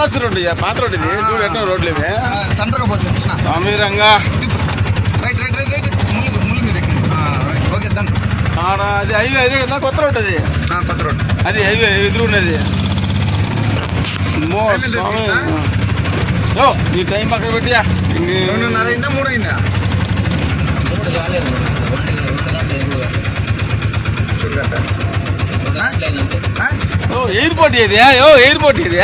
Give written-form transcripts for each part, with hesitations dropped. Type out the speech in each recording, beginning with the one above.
Pass road పాత road ఇది చూడు ఎట్లా రోడ్లు ఇవి సెంటర్గా పోతుంది Krishna Swamy Ranga right right right right ముళ్ళు మీద ఓకే దాన్ని అది హైవే అదే కదా కొత్త రోడ్డు అది కొత్త రోడ్డు అది హైవే ఎదురున్నది స్వామి ఈ టైం పక్కన పెట్టియా 2:30 అయిందా 3 అయిందా ఎయిర్పోర్ట్ ఇది ఎయిర్పోర్ట్ ఇది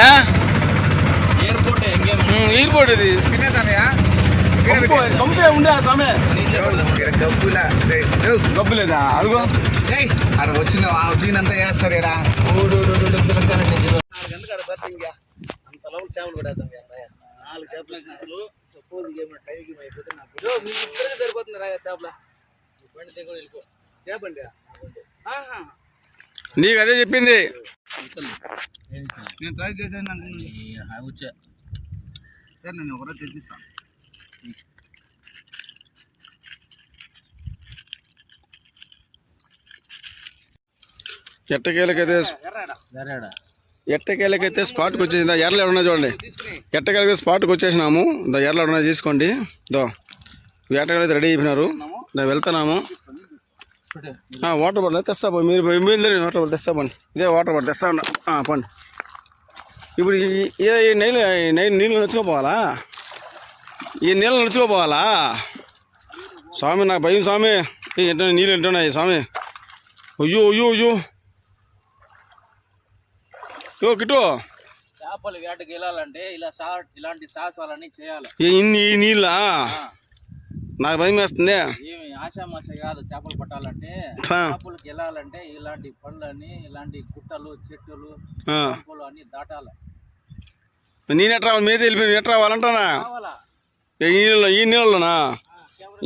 ఎయిర్పోర్ట్ ఇది కంపే ఉండే ఆ సమయం గబ్బులేదా అడుగు అక్కడ వచ్చింది దీనంతా వేస్తారు ఇక్కడ అంతలో చేపలు పడేద్దాం 4 చేపలు వేసినప్పుడు సపోజ్ ఏమైనా టైంకి అయిపోతే నాకు మీకు ఇద్దరికి సరిపోతుంది రా చేపల బండి దగ్గర వెళ్ళిపో చేపండి నీకు అదే చెప్పింది నేను ట్రై చేశాను సార్ నేను ఒకరోజు తెచ్చిస్తాను ఎట్టకేలకైతే స్పాట్కి వచ్చేసిందా ఎర్రలు ఎవరన్నా చూడండి ఎట్టకేలకైతే స్పాట్కి వచ్చేసినాము ఎర్రలు ఎవరన్నా తీసుకోండి వేటగాడైతే రెడీ అయిపోయినారు వెళ్తున్నాము వాటర్ బాటిల్ తెస్తా పోయి మీరు వాటర్ బాటిల్ తెస్తా పండి ఇదే వాటర్ బాటిల్ తెస్తా ఉన్నా పండి ఇప్పుడు ఈ నీళ్ళు నడుచుకోపోవాలా ఈ నీళ్ళు నడుచుకోపోవాలా స్వామి నాకు భయం స్వామి ఎట్లా నీళ్ళు ఎంటున్నాయి స్వామి అయ్యో అయ్యో అయ్యో కిట్టు చేపలు వేటకి వెళ్ళాలంటే ఇలాంటి సాహసాలన్నీ చేయాలి ఈ నీళ్ళ నాకు భయం వేస్తుంది ఏమి ఆశామాష కాదు చేపలు పట్టాలంటే చేపలకు వెళ్ళాలంటే ఇలాంటి పండ్లని ఇలాంటి గుట్టలు చెట్టులు అన్ని దాటాలి నేను ఎట్లా మీద వెళ్ళిపోయి ఎట్లా రావాలంటానా ఈ నీళ్ళలోనా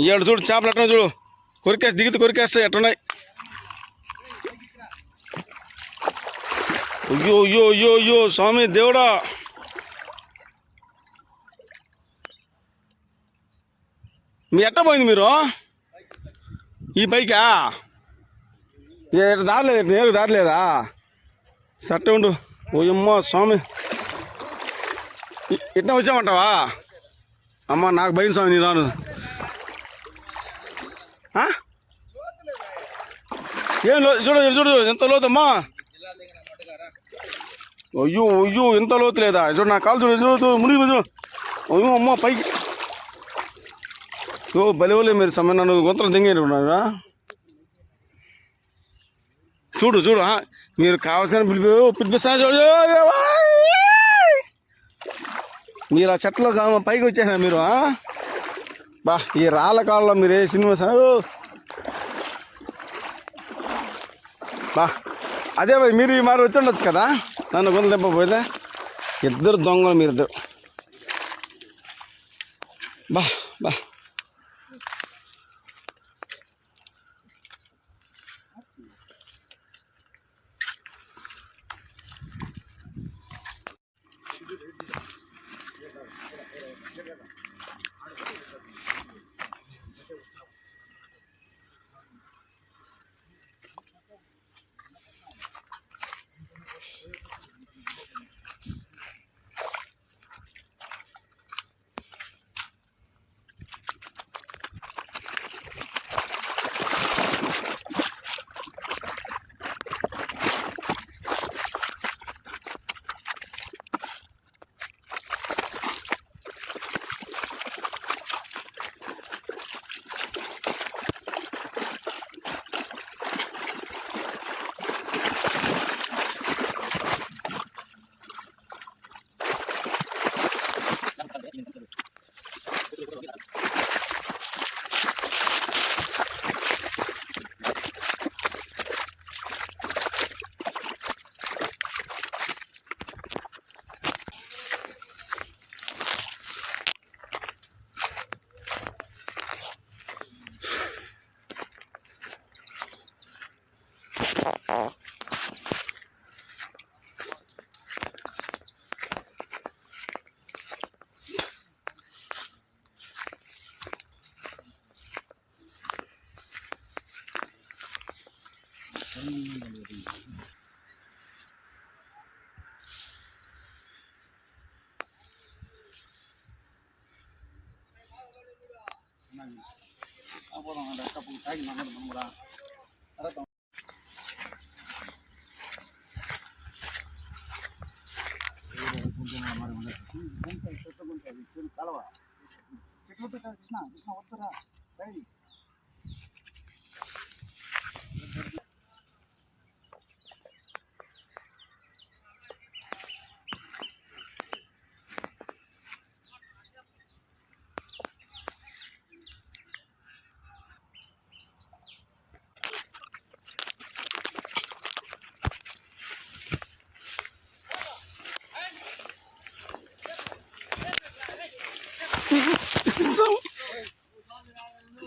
ఏడు చూడు చేపలు ఎట్లా చూడు కొరికేసి దిగితే కొరికేస్తాయి ఎట్టున్నాయి అయ్యో అయ్యో అయ్యో అయ్యో స్వామి దేవుడా మీ ఎట్ట పోయింది మీరు ఈ పైకా దారలేదు నేరు దారలేదా సట్ట ఉండు ఓయమ్మ స్వామి ఇట్లా వచ్చామంటావా అమ్మ నాకు భయం స్వామి నీ రాను ఏం చూడు చూడు ఎంత లోతమ్మా అయ్యో అయ్యో ఎంత లోతు లేదా చూడు నా కాలు చూడు చూడు మునిగి చూడు అయ్యో అమ్మ పైకి బలివలే మీరు సమయం నన్ను గొంతలు దింగేరున్నారా చూడు చూడు మీరు కావాల్సిన పిలిపిస్తా చూడు మీరు ఆ చెట్లో పైకి వచ్చేసినా మీరు బా ఈ రాళ్ళ కాలంలో మీరు ఏ సినిమా బా అదే మీరు మరి వచ్చి ఉండొచ్చు కదా నన్ను గొంతు తెప్పపోతే ఇద్దరు దొంగలు మీరిద్దరు బా బా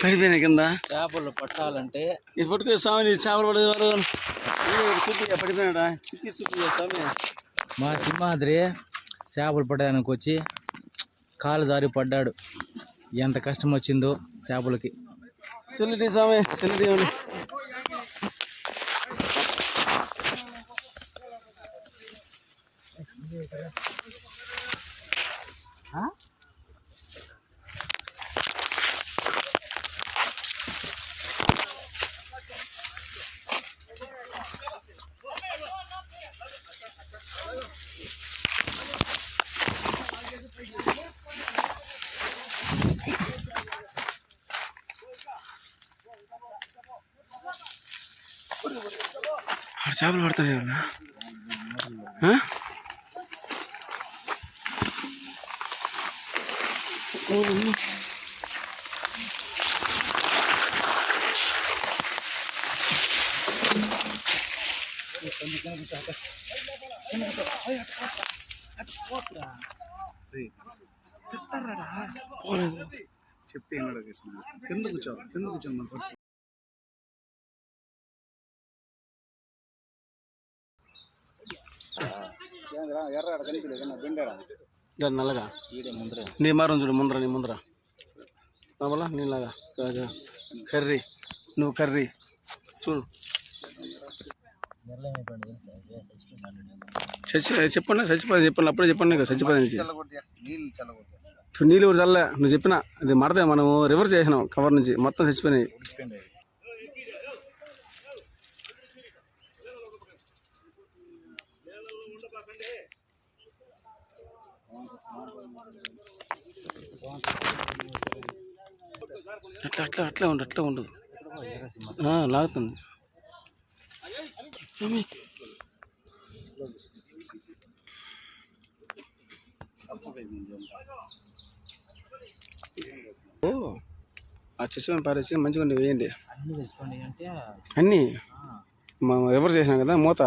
పడిపోయినా కింద చేపలు పట్టాలంటే ఇది పట్టుకునే స్వామి చేపలు పడేవారు చూపి పడిపోయినాడా చూపి స్వామి. మా సింహాద్రి చేపలు పట్టడానికి వచ్చి కాలు జారి పడ్డాడు. ఎంత కష్టం వచ్చిందో చేపలకి. సెల్లిటీ స్వామి సెల్లిటీ చేపలు పడతాయి కదా. చెప్తే ఏమన్నా కింద కూర్చో దాన్ని నల్లగా నీ మారం చూడు ముందర నీ ముందర మళ్ళా నీలాగా కర్రీ నువ్వు కర్రీ చూడు. చెప్పండి చచ్చిపోయి చెప్పండి అప్పుడే చెప్పండి కదా చచ్చిపోయి నీళ్ళు కూడా చల్లే నువ్వు చెప్పిన అది మరదే మనము రివర్స్ చేసినాం కవర్ నుంచి మొత్తం చచ్చిపోయినాయి. అట్లా ఉండదు లాగుతుంది. ఆ చచ్చిపోయిన పారేసి మంచిగా ఉండి వేయండి అన్నీ ఎవరు చేసినాం కదా మూత.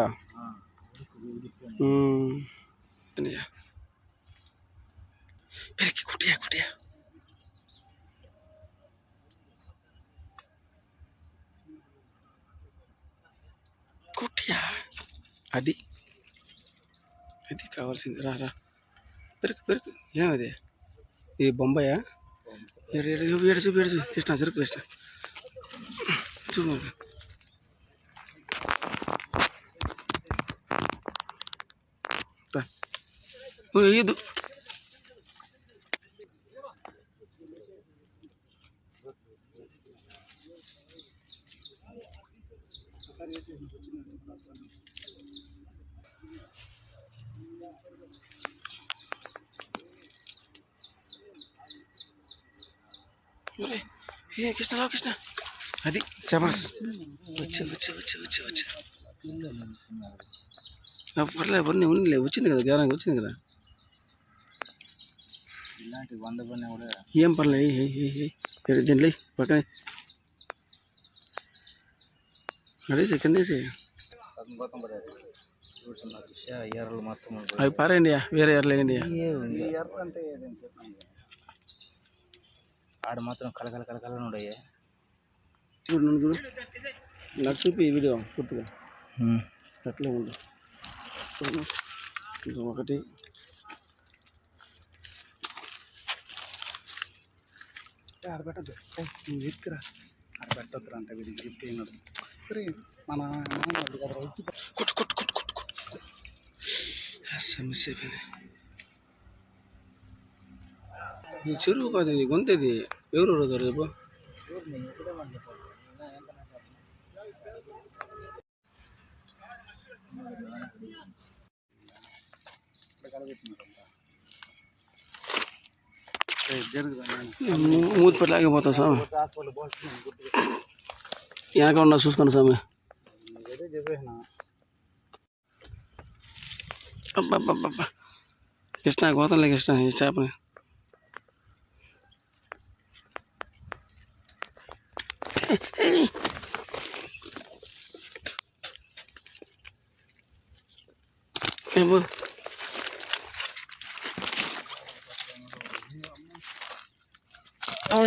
కుటియా కుటియా కుటియా అది అది కావాల్సింది. రా రా పెరుకు ఏమది ఈ బొంబాయా? ఏడు చూపి కృష్ణ చెరుకు కృష్ణ చూపు. వేయద్దు కృష్ణ అది శబాస్ వచ్చి పర్లేదు పని ఉండలే వచ్చింది కదా జ్ఞానానికి వచ్చింది కదా. ఏం పర్లేదు దీంట్లో పక్కనే అడేసి కిందేసి అవి పారేయండి వేరే ఎర్రలు వేయండి. ఆడ మాత్రం కలకల ఉండయ్యా. చూడు నాకు చూపి వీడియో పూర్తిగా అట్లే ఉండు. ఒకటి ఆడబెట్టద్దు ఎత్తురా ఆడబెట్టద్దురా అంటే వీడికి చెప్తే ఏమడు మన కొట్టు సమస్య ఈ చెరువు కాదు ఇది గొంతది ఎవరు రేపు మూతి పెట్టలేకపోతాం స్వామి. హాస్పిటల్ పోతున్నాను గుర్తుగా వెనక ఉన్నా చూసుకోండి స్వామి. ఏదో చెప్పేసిన అబ్బా కృష్ణ గోతంలే కృష్ణ ఈ చేపని. ఏమో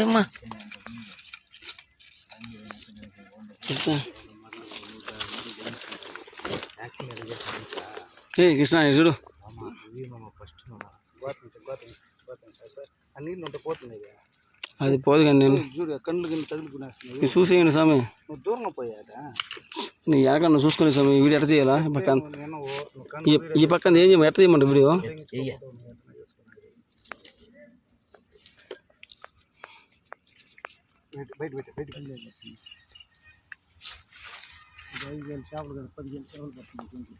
అమ్మా కృష్ణ ఏ కృష్ణ చూడు ఫస్ట్ ఆ నీళ్ళు ఉంటే పోతున్నాయి అది పోదు కానీ నేను చూడు కళ్ళు గిన్నె తగులుకునేస్తున్నాయి. ఇది చూసేయండి స్వామి. నువ్వు దూరంగా పోయాక నీ వెనక నువ్వు చూసుకునే స్వామి. వీడియో ఎట్ట చేయాలా ఈ పక్కన నేను ఈ పక్కన ఏం చేయమంటే ఎట్ట చేయమంట వీడియో. బయట బయటకు 5 చేపలు కదా 15 చేపలు పడుతుంది.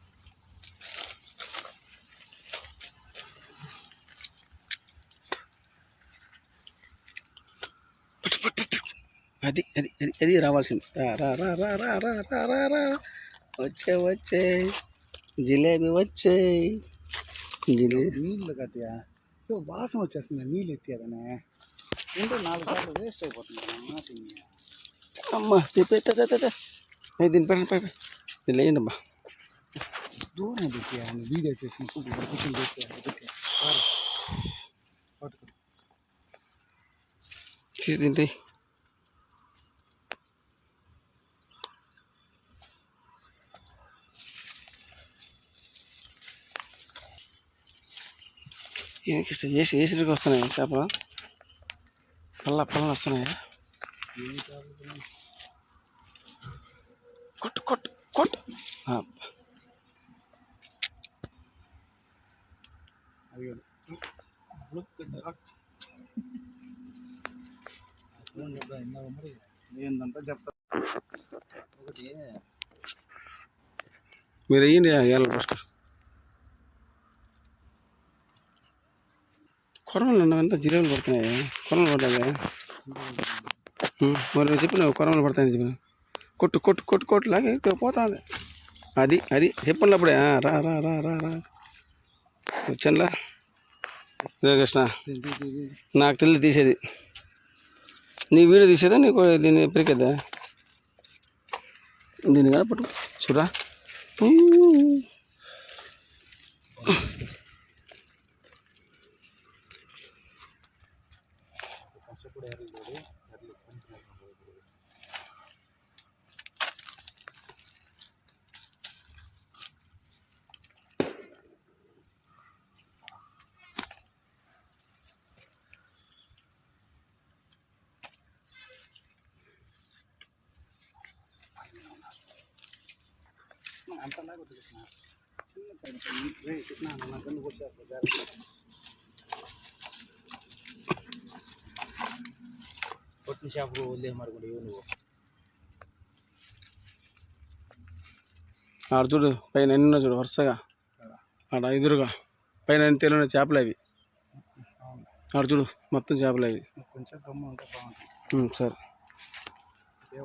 అది అది అది అది రావాల్సింది. రా రా రా రా రా రా రా రా రా వచ్చే జిలేబీ వచ్చే జిలేబీ. నీళ్ళు కట్టియా వాసన వచ్చేస్తుంది నీళ్ళు ఎత్తియాదనే ఏంటో 4 సార్లు వేస్ట్ అయిపోతుంది. అమ్మ పెట్ట దీన్ని పెట్టండి దీన్ని వేయండి అమ్మా. దూరం పెట్టియా వీడియో చేసిన కూర్చొని పెట్టియా తింటే ఏమి ఇష్టం వేసిరికి వస్తున్నాయి చేపలు. పళ్ళ వస్తున్నాయి. కొట్టు కొట్టు కొట్టు. ఏందంతా చెప్తా మీరు వేయండి ఏళ్ళ ఫస్ట్. కొరమలు ఎంత జిలేబులు పడుతున్నాయి. కొరమలు పడ్డాయి మరి నువ్వు చెప్పిన కొరమలు పడతాయని చెప్పిన. కొట్టు కొట్టు కొట్టు కొట్టు లాగే పోతుంది. అది అది చెప్పండి అప్పుడే. రా రా రా రా రా వచ్చానులా. ఇదే కృష్ణ నాకు తెలియదు తీసేది. నీ వీడియో తీసేదా నీకు దీన్ని పెరికేద్దా దీన్ని కదా పట్టు చూడా. అంతలాగా కృష్ణ చిన్న కృష్ణ నా కన్ను కొట్టేస్తా. కొట్టిన చేపలు వదిలే మరి కూడా నువ్వు ఆడ చూడు పైన ఎన్నో చూడు వరుసగా ఆడ ఎదురుగా పైన తెలియని చేపలు అవి. ఆడ చూడు మొత్తం చేపలు అవి. కొంచెం గమ్మ ఉంటే బాగుంటుంది. సరే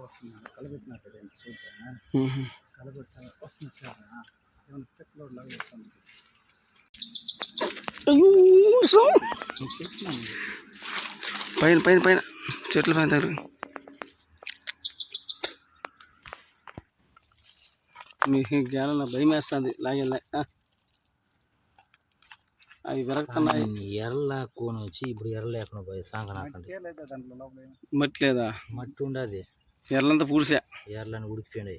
వస్తుంది కలబెట్టినట్టు చూద్దాం. కలబెట్టా వస్తున్నట్టు ఏమైనా పెట్టులో లాగా వస్తుంది. పైన పైన పైన చెట్ల పైన దగ్గర మీకు జ్ఞానం నా భయం వేస్తుంది. లాగే అవి విరగతున్నాయి. ఎర్ర కోని వచ్చి ఇప్పుడు ఎర్ర లేకుండా పోయి సాంగ మట్టి లేదా మట్టి ఉండదు. ఎర్రలంతా పూడిసా. ఎర్రని ఉడికిపోయింది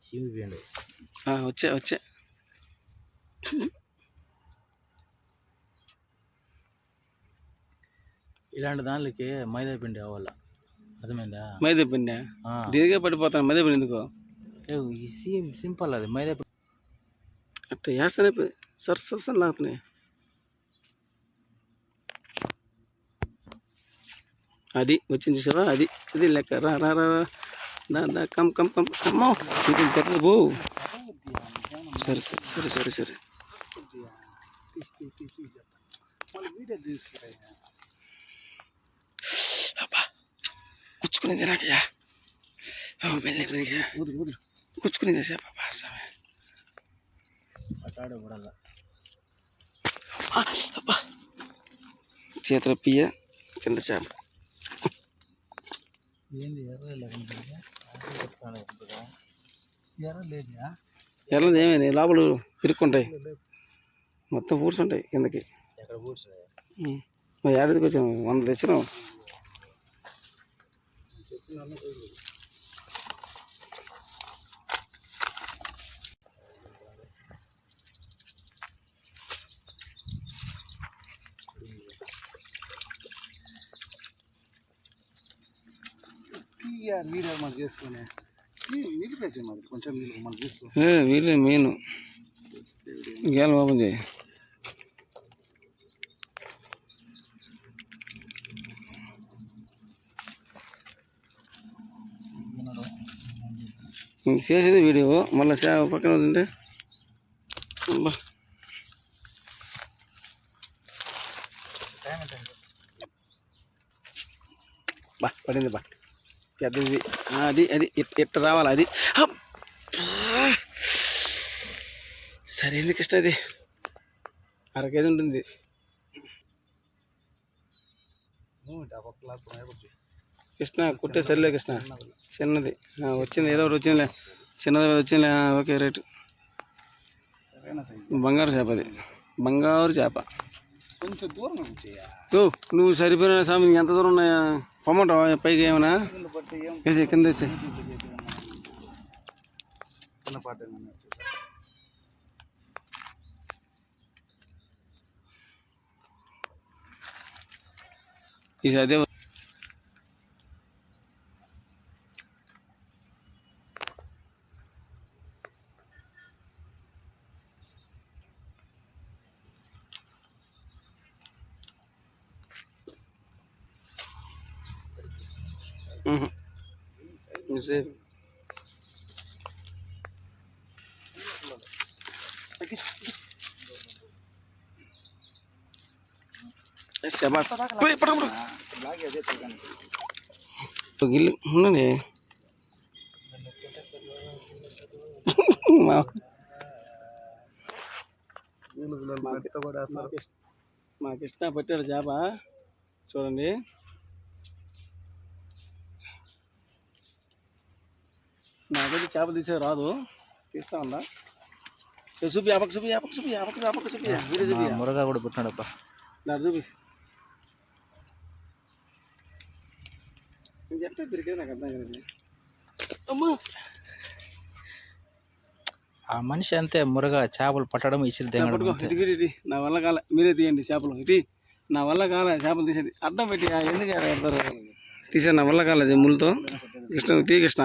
చిమిపోయింది. వచ్చే ఇలాంటి దానికి మైదా పిండి అవ్వాల. అర్థమైందా? మైదా పిండి దీనికే పడిపోతాను. మైదా పిండి ఎందుకో సింపుల్ అది మైదా పిండి అట్లా వేస్తానే సరసని లాగుతున్నాయి. అది వచ్చింది చూసావా. అది ఇది లెక్క. రా రా రా దా దా కమ్ కమ్ కమ్ అమ్మో ఇది పెద్దది పో. సరే సరే సరే సరే సరే మళ్ళీ వీడియో తీసుకురా. అబ్బా కూర్చుకునేది నాకయ్యా వెళ్ళి వదులు వదులు. కూర్చుకునేది సేప బాసామే. పట్టాడు కూడా అబ్బా చేతుల పియ్య కింద చేప. ఏంది ఎర్ర ఎర్ర లేదా? ఎర్రది ఏమైంది లోపల ఇరుక్కుంటాయి మొత్తం ఫ్రూట్స్ ఉంటాయి కిందకి. ఎక్కడ కూర్చున్నాయి మరి ఏడాదికి వచ్చాము 100 తెచ్చినాం. వీడియో మాకు చేసుకునే నిలిపేసే మాది కొంచెం నిలుపు మాకు తీసుకో. వీళ్ళు మెయిన్ గేలం ఓపెన్ చేయి. చేసేది వీడియో మళ్ళీ పక్కన ఉంటే బా పడింది బా పెద్దది. అది అది ఇట్ట రావాలి అది. సరే ఎందుకు ఇష్టం అది 1/2 కేజీ ఉంటుంది. కృష్ణ కుట్టే సరిలే కృష్ణ చిన్నది వచ్చింది ఏదో ఒకటి వచ్చిందిలే చిన్నది వచ్చిందిలే. Okay right. బంగారు చేప అది బంగారు చేప. కొంచెం దూరం వచ్చేయా. నువ్వు సరిపోయిన స్వామి ఎంత దూరం ఉన్నాయా పొమ్మంటావా పైకి ఏమన్నా వేసి కింద వేసి. ఇది అదే శబాస్ గిల్లు ఉండండి. మాకు ఇష్టం పెట్టాడు చేప చూడండి. నాకైతే చేప తీసే రాదు తీస్తా ఉందా చూపి ఆపక చూపి ఆపక చూపి ఆపక ఆపక చూపి వీడియో చూపి మురగా కూడా పుట్టినాడప్ప దాని చూపి ఎట్లా దొరికేది నాకు అర్థం కాదు. అమ్మా ఆ మనిషి అంతే మురగా చేపలు పట్టడం ఇచ్చి ఇటు నా వల్ల కాలే మీరే తీయండి చేపలు ఇటు నా వల్ల కాలే చేపలు తీసేది అడ్డం పెట్టి ఎందుకు తీసాను నా వల్ల కాలేదు ముళ్ళతో. కృష్ణ తీ కృష్ణ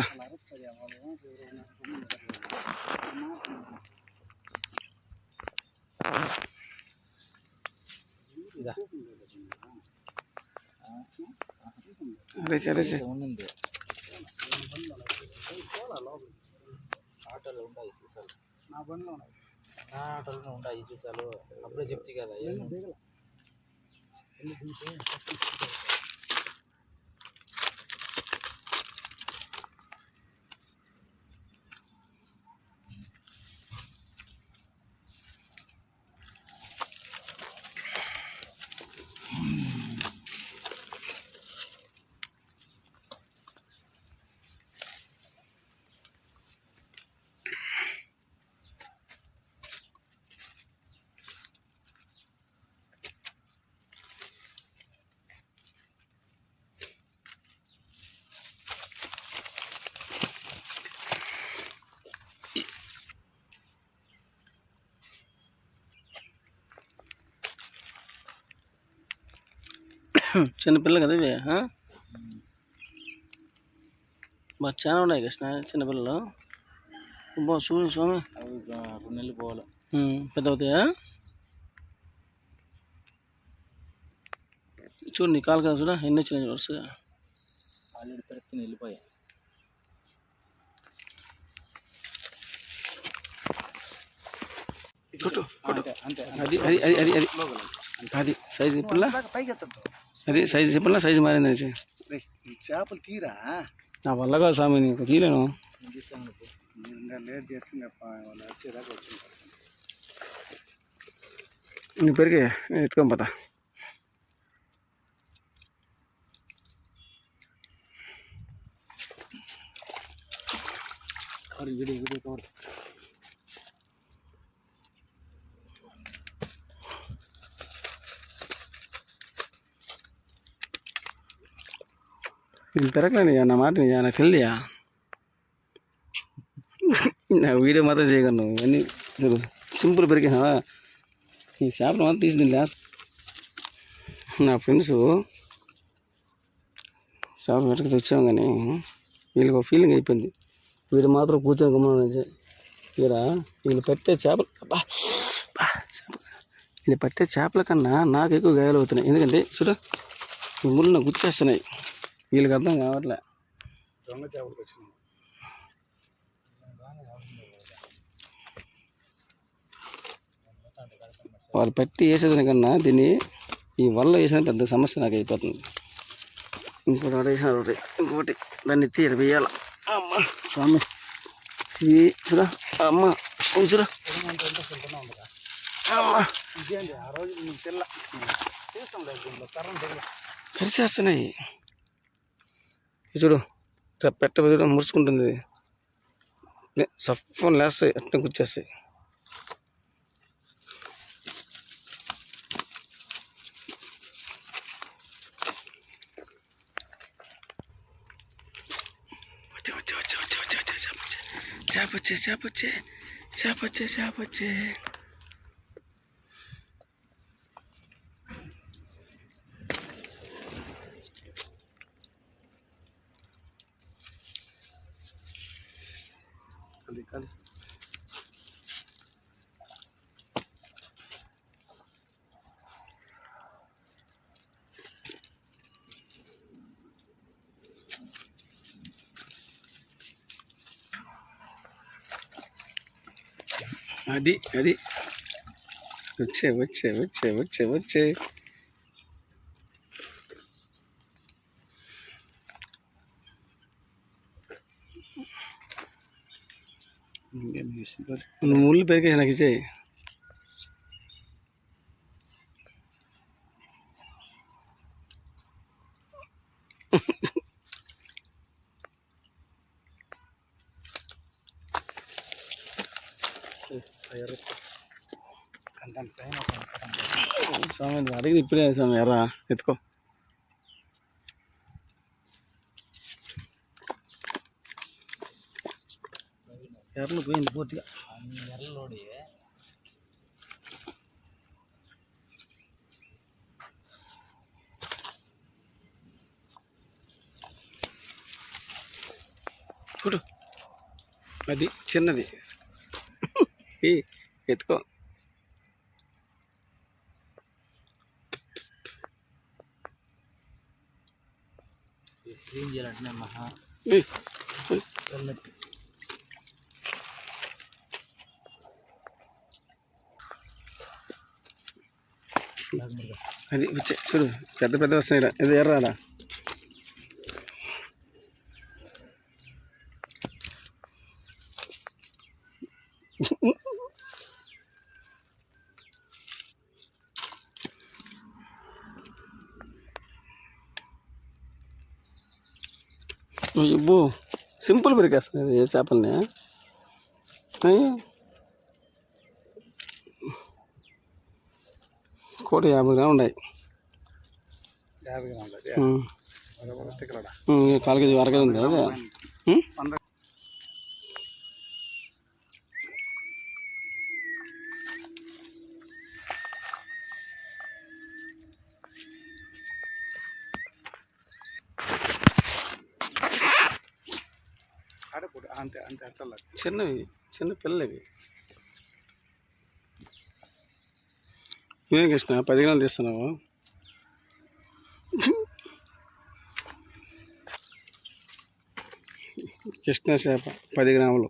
అరేసి అరేసి ఉండింది ఆటోలో ఉంటాయి సీసాలు. నా ఆటోలోనే ఉంటాయి సీసాలు. అప్పుడే చెప్తే కదా చిన్నపిల్లలు కదా ఇవి బాగా చాలా ఉన్నాయి కృష్ణ చిన్నపిల్లలు. బా చూడు స్వామి అవి 2 నెలలు పోవాలి పెద్ద అవుతాయా చూడు నీ కాలు కదా చూడ ఎన్ని వచ్చినాయి వరుసగా. ఆల్రెడీ పెడితే వెళ్ళిపోయాయి. కొట్టు కొట్టు. అంతే అంతే అది అది అది అది అది అది సైజు చెప్పలా, పైకి ఎత్తద్దు. అది సైజు చెప్పలా, సైజు మారింది అనేసి. రేయ్, ఈ చేపలు తీరా నా వల్ల కాదు స్వామి, నీకు తీయలేను. మీరు ఇంకా లేట్ చేస్తే ఇంకా వాళ్ళు వచ్చేదాకా వచ్చింటారు. నీ పెరిగి నేను ఎత్తుకొని పోతా. వీడియో వీడియో కవర్ నేను పెరగలేనియా, నా మాట నాకు తెలియదా? నాకు వీడియో మాత్రం చేయగలను, అన్నీ సింపుల్ పెరిగినావా. ఈ చేపలు మాత్రం తీసి దీన్ని లేస్తా. నా ఫ్రెండ్స్ చేపలు వెనక్కి తెచ్చాము, కానీ వీళ్ళకి ఒక ఫీలింగ్ అయిపోయింది. వీడు మాత్రం కూర్చొని గమనించి ఇక్కడ వీళ్ళు పట్టే చేపలు, వీళ్ళు పట్టే చేపల కన్నా నాకు ఎక్కువ గాయాలు అవుతున్నాయి. ఎందుకంటే చూడ, ఈ ముళ్ళు నాకు గుర్చేస్తున్నాయి. వీళ్ళకి అర్థం కావట్లే. దొంగ చేపలకు వచ్చినాం. వాళ్ళు పట్టి వేసేదానికన్నా దీన్ని ఈ వల్ల వేసిన పెద్ద సమస్య నాకు అయిపోతుంది. ఇంకోటి ఆడ వేసిన ఒకటి, ఇంకోటి దాన్ని ఎత్తి ఇక్కడ వేయాల. అమ్మ స్వామి, ఇది చూడ అమ్మ, చూడ అమ్మ, ఇదేంటి ఆ రోజు నీకు తెల్ల చేస్తాం లేదు దీంట్లో కరెంట్ కలిసేస్తున్నాయి. చూడు పెట్ట చూడ ముడుచుకుంటుంది, సఫ్ఫం లేస్తాయి, అట్లా గుచ్చేస్తాయి. చేపొచ్చే చేపొచ్చే చేపొచ్చే చేపొచ్చే. కలి కలి అది అది వచ్చే వచ్చే వచ్చే వచ్చే వచ్చే. నువ్వు ముళ్ళు పెరిగే నాకు ఇచ్చేయి. కంటాను టైం స్వామి అడిగి ఇప్పుడే స్వామి, ఎర్రా ఎత్తుకో. ఎర్రలు పోయింది పూర్తిగా. ఎర్రలోడి చూడు అది చిన్నది. ఎత్తుకో. క్లీన్ చేయాలంటే మహా అది వచ్చే చూడు, పెద్ద పెద్ద వస్తున్నాయి. ఇది ఎర్రాడా ఇబ్బు సింపుల్ పెరిగేస్తుంది ఏ చేపల్ని. 150 గ్రాములు ఉన్నాయి. 50 గ్రాములు తిక్కలడా 4 కేజీ 1/2 కేజీ ఉంది అదే. ఆడకూడదు అంతే అంతే అట్లా చిన్నవి, చిన్న పిల్లవి. ఏం కృష్ణ 10 గ్రాములు తీస్తున్నావు? కృష్ణ చేప 10 గ్రాములు.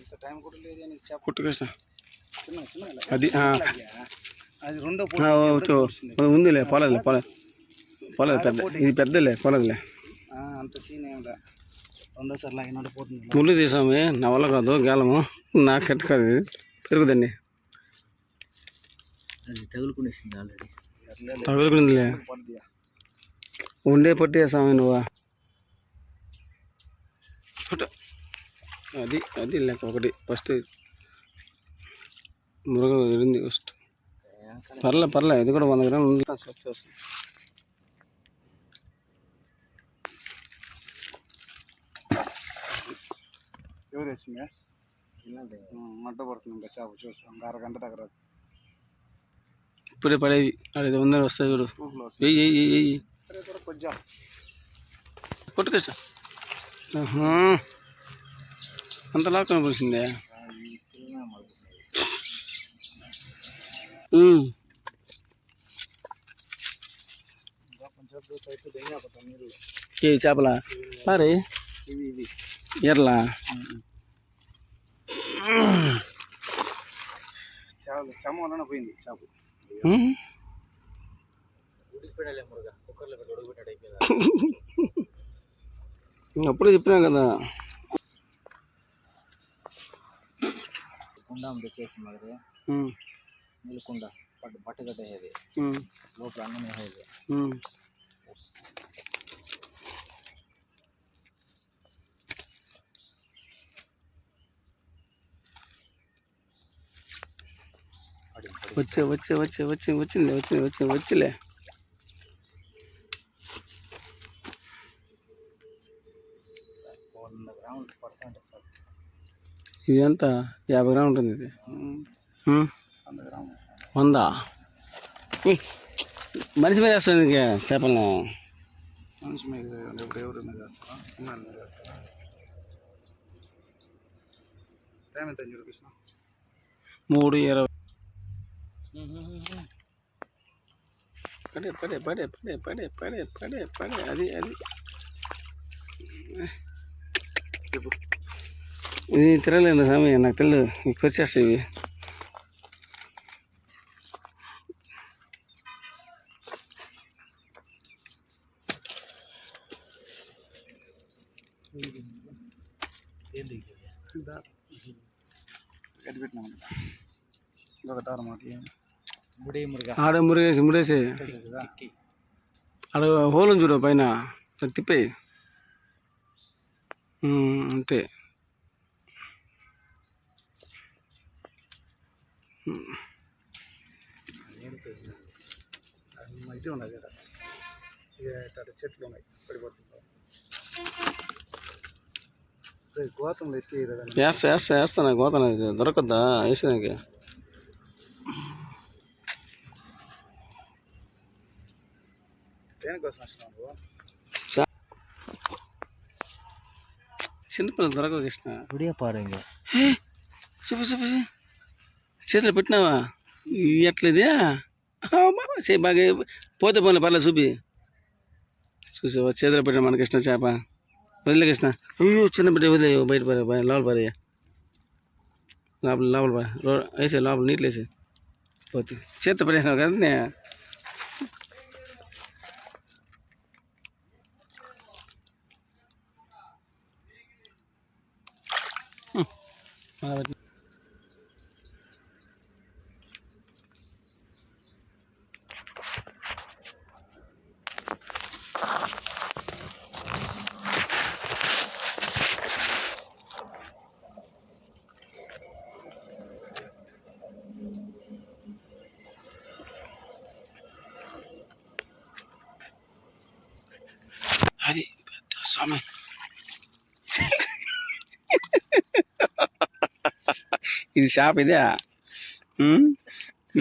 ఇంత టైం కూడా లేదు. కొట్టు కృష్ణ. చిన్న చిన్న అది అది రెండో ఉందిలే, పోలేదులే, పోలేదు పెద్ద, ఇది పెద్దలే, పోలేదులే. అంత సీన్ ఏం రెండోసారి లాగినట్టు పోతుంది. ముళ్ళు తీసాము, నా వల్ల కాదు గేలము, నాకు సెట్ కాదు, ఇది పెరుగుదండి. అది తగులుకునేసింది ఆల్రెడీ. తగులుకుందిలే, ఉండే పట్టి వేసాము నువ్వు. అది లేక ఒకటి ఫస్ట్ మురగ ఎడింది ఫస్ట్. పర్లే ఇది కూడా 100 గ్రాములు ఉంది. సెట్ చేస్తాం. ఎవరు వేసిందా? మంట పడుతుంది ఇంకా చేప చూస్తాం, అరగంట దగ్గర ఇప్పుడే పడేవి, అది 100 వస్తాయి చూడు. వెయ్యి కొంచెం కొట్టు కృష్ణ. అంత లాక్ కనిపిస్తుందే. ఏ చేపలా పారే ఎర్లా చెమ్మ వలన పోయింది చేప. ఉడికిపోయాలే మురుగా, కుక్కర్లో పెట్టి ఉడకబెట్టాడు అయిపోయింది. అప్పుడే చెప్పినా కదా. కుండ తెచ్చేసి మరి నీళ్ళకుండా బట్టగడ్డ వేసేది, లోపల అన్నం వేసేది. వచ్చిలే. ఇది ఎంత? 50 గ్రాములు ఉంటుంది ఇది. 100 మనిషి మీద వేస్తుంది చేపలను. మనిషి మీద ఎవరి మీద వేస్తారా? ఇమ్మాయిల మీద వేస్తారా? టైం ఎంత చూడు కృష్ణ? 3:20. పడే అది ఇది తిరగలేదు స్వామి, నాకు తెలియదు. మీకు వచ్చేస్తాయి ఇవి. గట్టి పెట్టినాం ఇంకొక తార మాకు ఆడ మురేసి ఆడ హోలం చూడు పైన తిప్పేయి అంతే. ఇది ఉన్నది కదా, ఇక చెట్లు ఉన్నాయి పడిపోతుంది. గోతంలో ఎత్తి వేస్తాను గోతాను, దొరకద్దా వేసేదానికి? దేనికోసం వచ్చినావు? చిన్నపిల్లలు దొరకదు కృష్ణ. విడియా పారంగా చూపు చేతిలో పెట్టినావా? ఎట్లేదే బాగా పోతే పోలే పర్లేదు చూపి. చూసావా చేతిలో పెట్టిన మన కృష్ణ చేప. వదిలే కృష్ణ. అయ్యో చిన్న బిడ్డ వదిలే, బయట పారే, లోపల పారే, లోపల పారే, వేసే లోపల నీళ్ళు వేసే. పోతే చేతితో పెట్టినావు కదా. అది పెద్ద స్వామి. ఇది షాప్ ఇదే.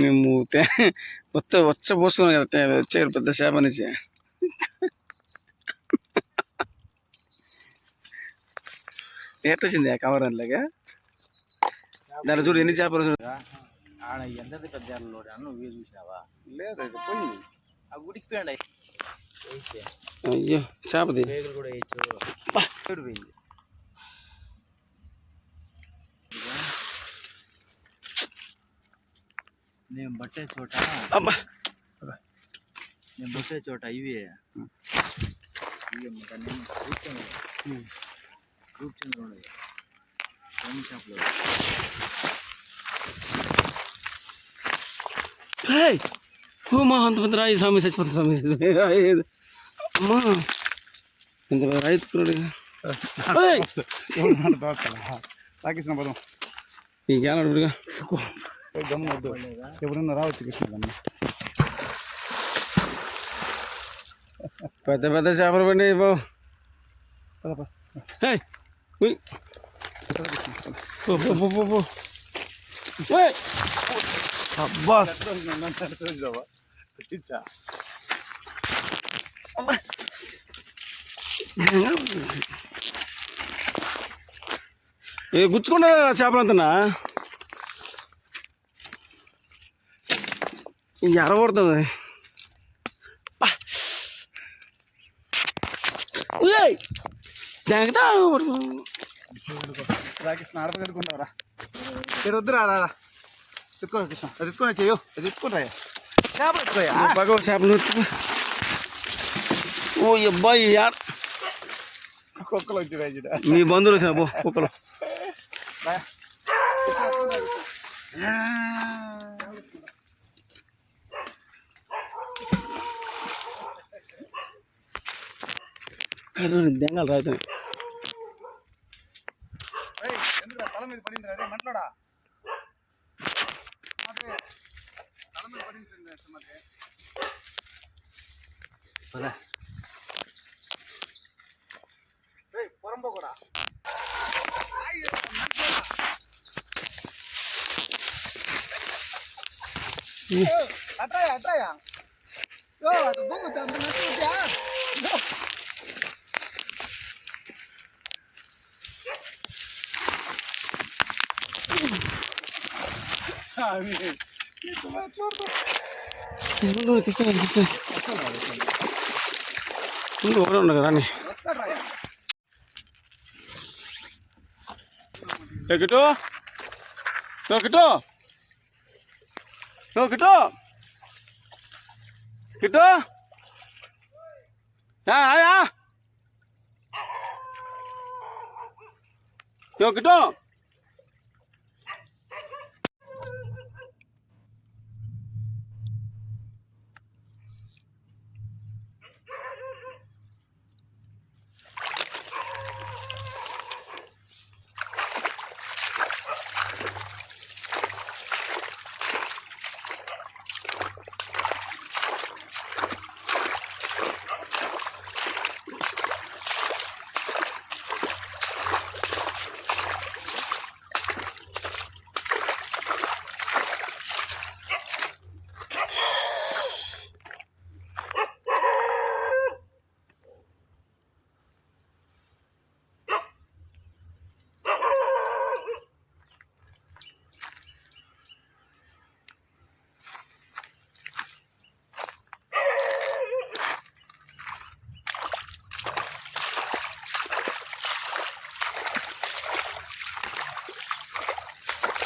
మేము వచ్చ పోసుకున్నాం కదా, వచ్చే పెద్ద షాప్ అనేసి. ఎట్లొచ్చింది ఆ కవర్ అందులోగా? దాంట్లో చూడు ఎన్ని చేపలు. ఆడ ఎంత పెద్ద అన్నం వీలు చూసినావా? లేదు ఇది పోయింది. ఆ ఉడికిపోయాడు. అయ్యో చేపది కూడా వేయచ్చు. పోయింది నేను బట్టే చోట అబ్బా నేను బట్టే చోట ఇవి అన్నమాట నేను కూర్చొని ఉండదు రెండు షాప్లో మా అంతమంది రాయి స్వామి చచ్చిపోతుంది స్వామి అమ్మా ఇంత రైతుకున్నాడు తాకిసిన పదం ఇంకేనాడుగా గమ్మొద్దు ఎప్పుడన్నా రావచ్చు కృష్ణ పెద్ద పెద్ద చేపలు పండి బాబు అబ్బా ఏ గుచ్చుకుంటా చేపలంతనా ఎరబడుతుంది దానికి రాకృష్ణ ఆడపగడుకుంటారా ఇక్కడ వద్దురా రా ఎత్తుకో కృష్ణ అది ఎత్తుకొని చెయ్యో అది ఎత్తుకుంటాయా చేపలు ఎత్తుకోయా పగవ చేపలు ఓ అబ్బాయి కుక్కలు వచ్చి రాజుడ మీ బంధువులు వచ్చిన పో కుక్కలు దెంగాలు రావుతాయి తల మీద పడింది రే మంటలోడా తల మీద పడింది పొరంబో కూడా అట్రాయా అట్రాయా అటు దూకుతా అంత నచ్చుతా కృష్ణ కృష్ణ ముందు ఒకరే ఉండదు కదా కిటో కిటో కిటో కిటో ఆయా కిటో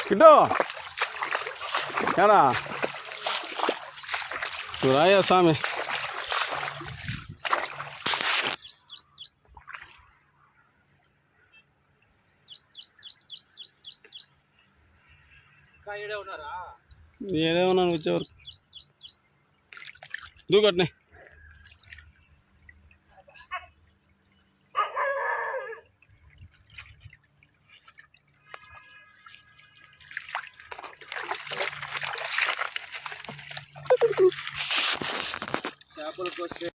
కిటో ఏడా రాయా స్వామి ఏదేమన్నా వచ్చేవరకు దూకట్నే చేపలకు వస్తే